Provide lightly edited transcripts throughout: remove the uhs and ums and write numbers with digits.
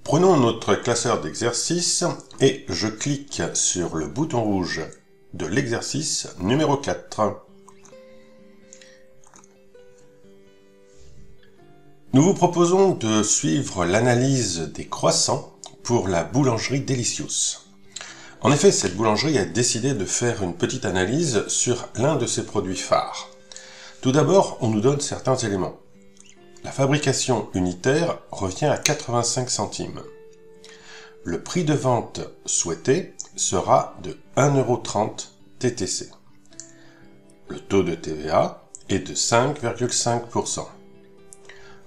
Prenons notre classeur d'exercices et je clique sur le bouton rouge de l'exercice numéro 4. Nous vous proposons de suivre l'analyse des croissants pour la boulangerie Delicious. En effet, cette boulangerie a décidé de faire une petite analyse sur l'un de ses produits phares. Tout d'abord, on nous donne certains éléments. La fabrication unitaire revient à 85 centimes. Le prix de vente souhaité sera de 1,30 € TTC. Le taux de TVA est de 5,5%.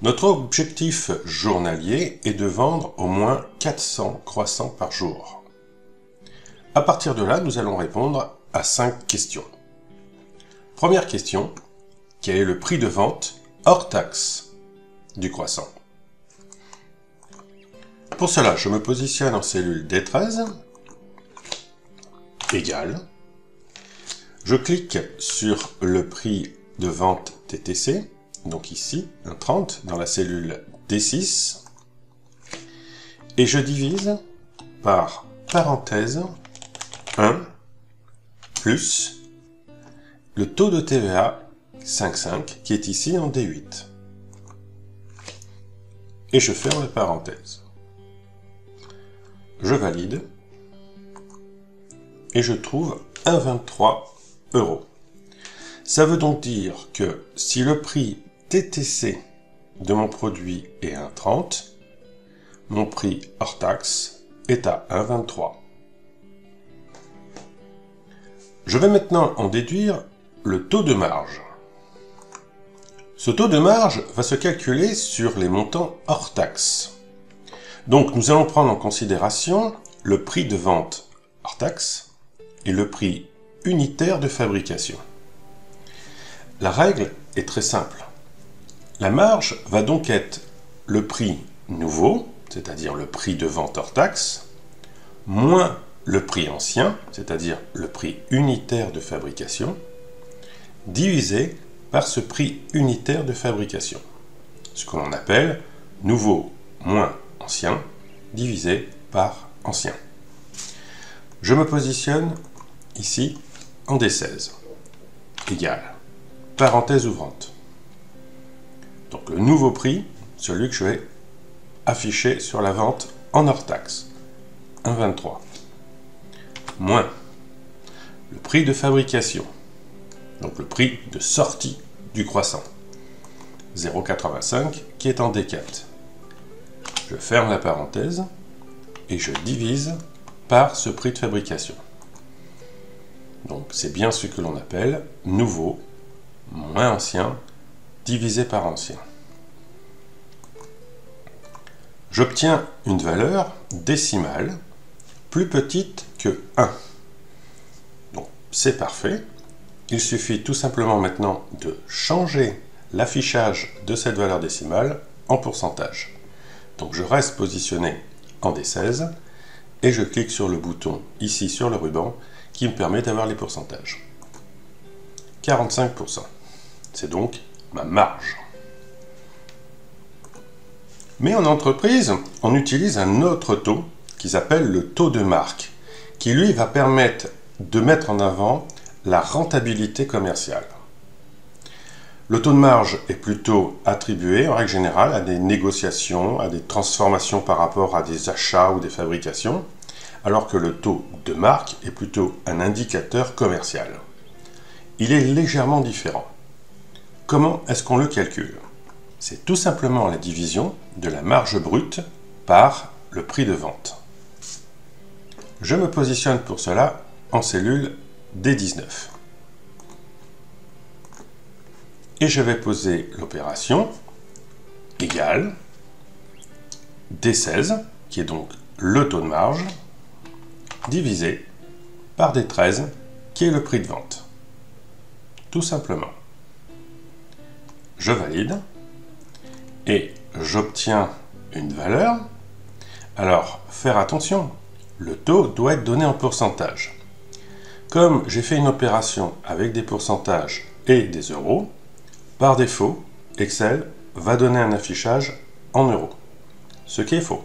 Notre objectif journalier est de vendre au moins 400 croissants par jour. À partir de là, nous allons répondre à 5 questions. Première question, quel est le prix de vente hors taxe du croissant? Pour cela, je me positionne en cellule D13, égale. Je clique sur le prix de vente TTC, donc ici, 1,30 dans la cellule D6, et je divise par parenthèse 1 plus le taux de TVA 5,5 qui est ici en D8. Et je ferme la parenthèse. Je valide et je trouve 1,23 €. Ça veut donc dire que si le prix TTC de mon produit est 1,30, mon prix hors taxe est à 1,23. Je vais maintenant en déduire le taux de marge. Ce taux de marge va se calculer sur les montants hors taxe. Donc nous allons prendre en considération le prix de vente hors taxe et le prix unitaire de fabrication. La règle est très simple. La marge va donc être le prix nouveau, c'est-à-dire le prix de vente hors taxe, moins le prix ancien, c'est-à-dire le prix unitaire de fabrication, divisé par ce prix unitaire de fabrication, ce que l'on appelle nouveau moins ancien divisé par ancien. Je me positionne ici en D16, égale, parenthèse ouvrante. Donc le nouveau prix, celui que je vais afficher sur la vente en hors taxe, 1,23, moins le prix de fabrication, donc le prix de sortie du croissant, 0,85 qui est en D4. Je ferme la parenthèse et je divise par ce prix de fabrication. Donc c'est bien ce que l'on appelle nouveau moins ancien divisé par ancien. J'obtiens une valeur décimale plus petite que 1. Donc c'est parfait. Il suffit tout simplement maintenant de changer l'affichage de cette valeur décimale en pourcentage. Donc je reste positionné en D16 et je clique sur le bouton ici sur le ruban qui me permet d'avoir les pourcentages. 45%. C'est donc ma marge. Mais en entreprise, on utilise un autre taux qui s'appelle le taux de marque, qui lui va permettre de mettre en avant la rentabilité commerciale. Le taux de marge est plutôt attribué, en règle générale, à des négociations, à des transformations par rapport à des achats ou des fabrications, alors que le taux de marque est plutôt un indicateur commercial. Il est légèrement différent. Comment est-ce qu'on le calcule? C'est tout simplement la division de la marge brute par le prix de vente. Je me positionne pour cela en cellule D19. Et je vais poser l'opération égale D16, qui est donc le taux de marge, divisé par D13, qui est le prix de vente. Tout simplement. Je valide et j'obtiens une valeur. Alors, faire attention, le taux doit être donné en pourcentage. Comme j'ai fait une opération avec des pourcentages et des euros, par défaut, Excel va donner un affichage en euros, ce qui est faux.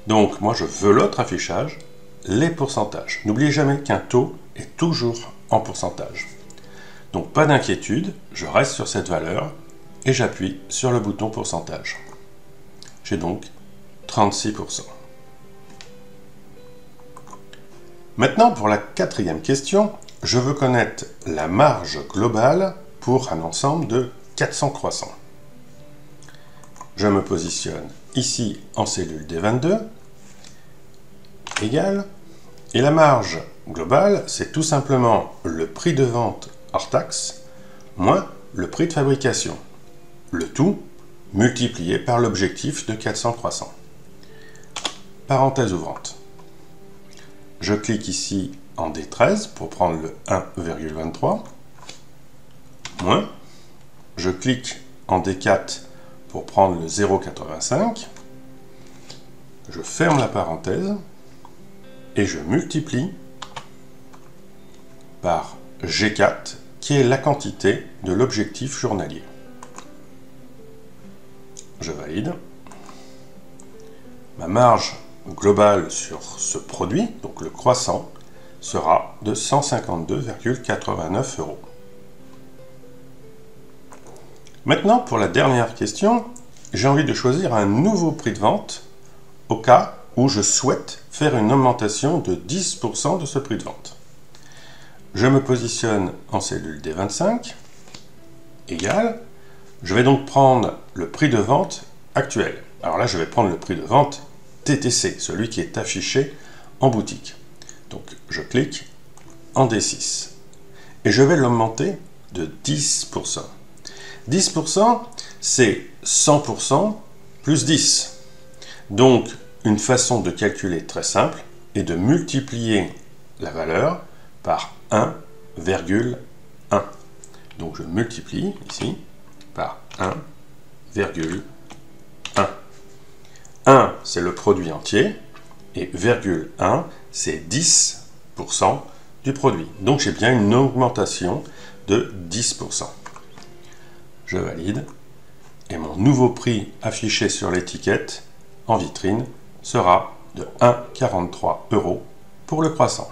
Donc moi je veux l'autre affichage, les pourcentages. N'oubliez jamais qu'un taux est toujours en pourcentage. Donc pas d'inquiétude, je reste sur cette valeur et j'appuie sur le bouton pourcentage. J'ai donc 36%. Maintenant, pour la quatrième question, je veux connaître la marge globale pour un ensemble de 400 croissants. Je me positionne ici en cellule D22, égale, et la marge globale, c'est tout simplement le prix de vente hors taxe moins le prix de fabrication. Le tout multiplié par l'objectif de 400 croissants. Parenthèse ouvrante. Je clique ici en D13 pour prendre le 1,23, moins, je clique en D4 pour prendre le 0,85, je ferme la parenthèse et je multiplie par G4 qui est la quantité de l'objectif journalier. Je valide. Ma marge globale sur ce produit, donc le croissant, sera de 152,89 €. Maintenant, pour la dernière question, j'ai envie de choisir un nouveau prix de vente au cas où je souhaite faire une augmentation de 10% de ce prix de vente. Je me positionne en cellule D25, égale, je vais donc prendre le prix de vente actuel. Alors là, je vais prendre le prix de vente TTC, celui qui est affiché en boutique. Donc je clique en D6 et je vais l'augmenter de 10%. 10%, c'est 100% plus 10. Donc une façon de calculer très simple est de multiplier la valeur par 1,1. Donc je multiplie ici par 1,1. 1, c'est le produit entier, et 1, c'est 10% du produit. Donc j'ai bien une augmentation de 10%. Je valide, et mon nouveau prix affiché sur l'étiquette en vitrine sera de 1,43 € pour le croissant.